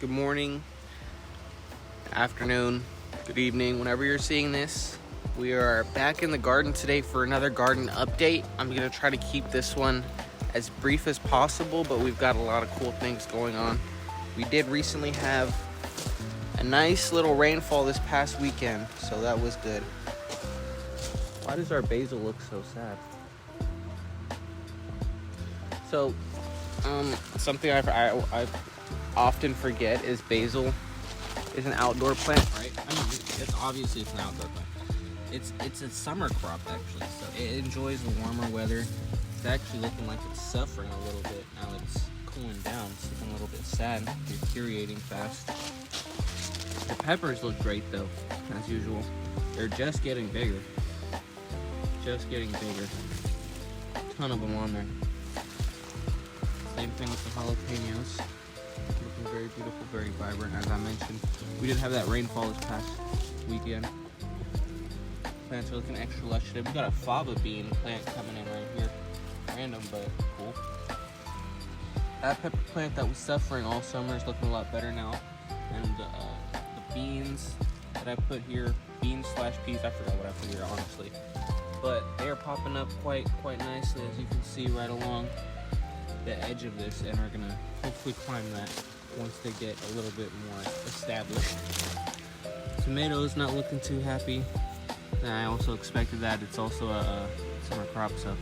good morning, afternoon, good evening, whenever you're seeing this. We are back in the garden today for another garden update. I'm going to try to keep this one as brief as possible, but we've got a lot of cool things going on. We did recently have a nice little rainfall this past weekend, so that was good. Why does our basil look so sad? So, something I often forget is basil is an outdoor plant, right? I mean, it's obviously an outdoor plant. It's a summer crop actually, so it enjoys the warmer weather. It's actually looking like it's suffering a little bit now. It's cooling down. It's looking a little bit sad, deteriorating fast. The peppers look great though, as usual. They're just getting bigger. Just getting bigger. Ton of them on there. Same thing with the jalapenos. Looking very beautiful, very vibrant. As I mentioned, we did have that rainfall this past weekend. Plants are looking extra lush today. We got a fava bean plant coming in right here. Random, but cool. That pepper plant that was suffering all summer is looking a lot better now. And the beans that I put here, beans / peas, I forgot what I put here honestly. But they are popping up quite nicely, as you can see right along the edge of this, and are gonna hopefully climb that once they get a little bit more established. Tomatoes not looking too happy. I also expected that. It's also a summer crop, so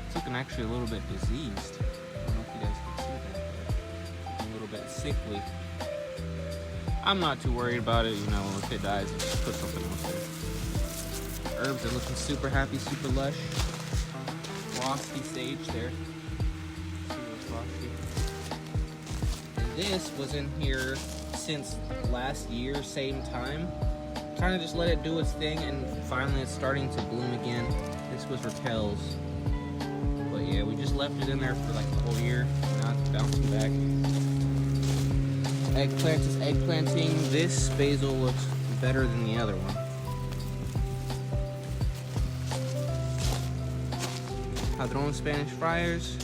it's looking actually a little bit diseased. I don't know if you guys can see that, but a little bit sickly. I'm not too worried about it, you know, if it dies, just put something else in. Herbs are looking super happy, super lush. Frosty sage there. And this was in here since last year, same time. Kind of just let it do its thing, and finally it's starting to bloom again. This was Raquel's. But yeah, we just left it in there for like the whole year. Now it's bouncing back. Eggplant is eggplanting. This basil looks better than the other one. Padron Spanish friars.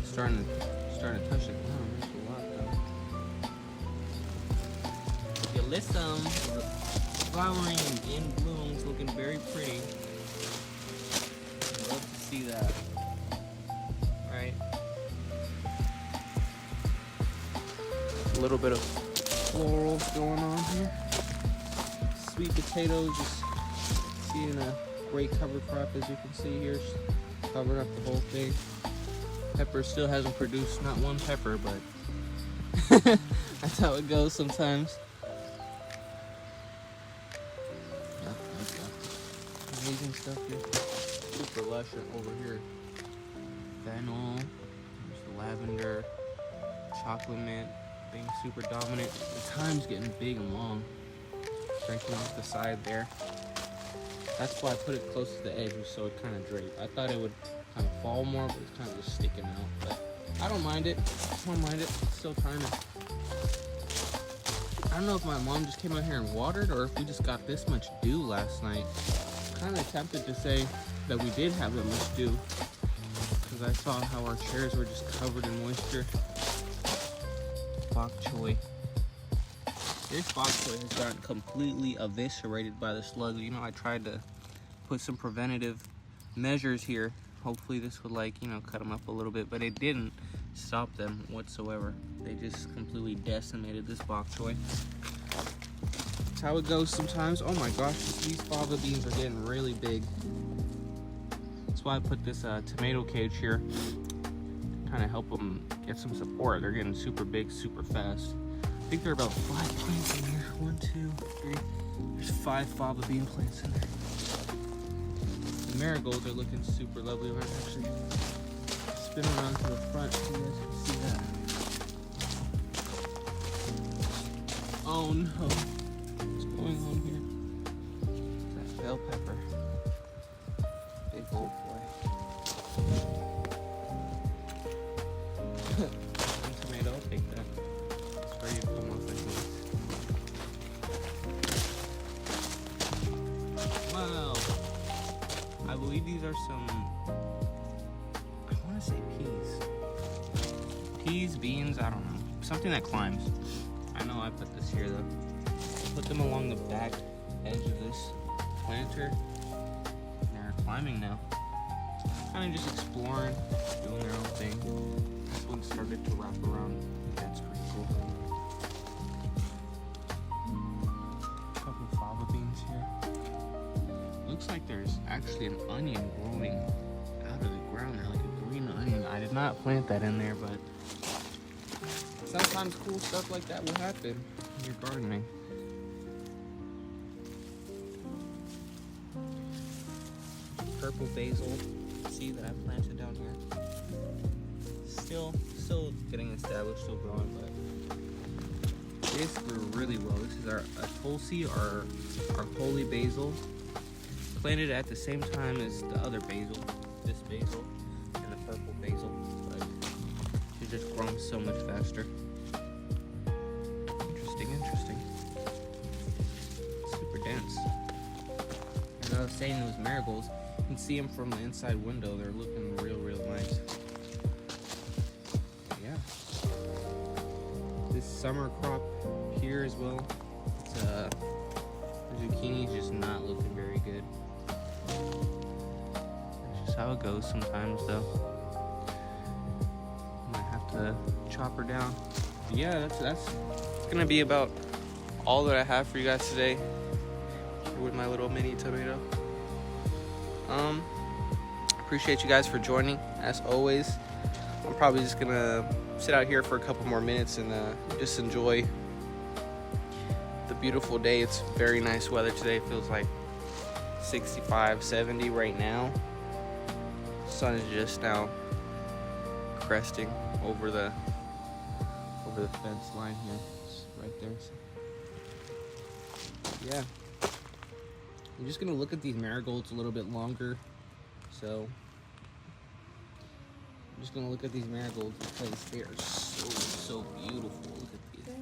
Starting to touch it down. There's a lot though. Yalisum flowering in blooms, looking very pretty. Love to see that. Right. A little bit of florals going on here. Sweet potatoes just seeing a great cover crop, as you can see here, covering up the whole thing. Pepper still hasn't produced not one pepper, but that's how it goes sometimes. Amazing stuff here. Super lush over here. Fennel, there's the lavender, chocolate mint being super dominant. The thyme's getting big and long, breaking off the side there. That's why I put it close to the edge, so it kind of draped. I thought it would kind of fall more, but it's kind of just sticking out. But I don't mind it. I don't mind it. It's still tiny. I don't know if my mom just came out here and watered, or if we just got this much dew last night. Kind of tempted to say that we did have that much dew, because I saw how our chairs were just covered in moisture. Bok choy. This bok choy has gotten completely eviscerated by the slugs. You know, I tried to put some preventative measures here. Hopefully this would, like, you know, cut them up a little bit, but it didn't stop them whatsoever. They just completely decimated this bok choy. That's how it goes sometimes. Oh my gosh, these fava beans are getting really big. That's why I put this tomato cage here, kind of help them get some support. They're getting super big, super fast. I think there are about 5 plants in here. 1, 2, 3. There's 5 fava bean plants in there. The marigolds are looking super lovely. We're actually spin around to the front so you guys can see that. Oh no. What's going on here? It's that bell pepper. Big old boy. Tomato, I'll take that. It's ready to come off anyways. Wow. I believe these are some, I want to say peas. Peas, beans, I don't know. something that climbs. I know I put this here though. Put them along the back edge of this planter. And they're climbing now. Kind of just exploring, doing their own thing. This one started to wrap around. That's pretty cool. A couple of fava beans here. Looks like there's actually an onion growing out of the ground there, like a green onion. I did not plant that in there, but sometimes cool stuff like that will happen in your gardening. Purple basil seed that I planted down here. Still getting established, still growing, but this grew really well. This is our tulsi, our holy basil, planted at the same time as the other basil, this basil and the purple basil, but it's just grown so much faster. Interesting. Super dense. As I was saying, those marigolds, you can see them from the inside window. They're looking real nice. Yeah. This summer crop here as well. It's the zucchini's just not looking very good. That's just how it goes sometimes, though. I might have to chop her down. But yeah, that's gonna be about all that I have for you guys today with my little mini tomato. Appreciate you guys for joining as always. I'm probably just gonna sit out here for a couple more minutes and just enjoy the beautiful day. It's very nice weather today. It feels like 65, 70 right now. Sun is just now cresting over the fence line here. It's right there. So, yeah. I'm just gonna look at these marigolds a little bit longer. So I'm just gonna look at these marigolds because they are so beautiful. Look at these.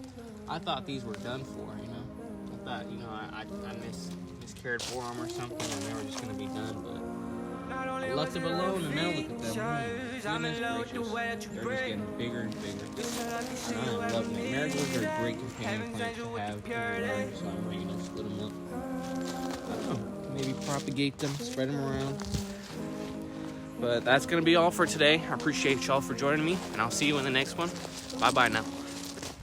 I thought these were done for, you know. I thought, you know, I miscared for them or something, and they were just gonna be done. But I left them alone, and now look at them. Goodness gracious, they're just getting bigger and bigger. And I am loving it. Marigolds are a great companion plant to have in your garden, so I'm ready to split them up. I don't know, maybe propagate them, spread them around. But that's going to be all for today. I appreciate y'all for joining me, and I'll see you in the next one. Bye-bye now.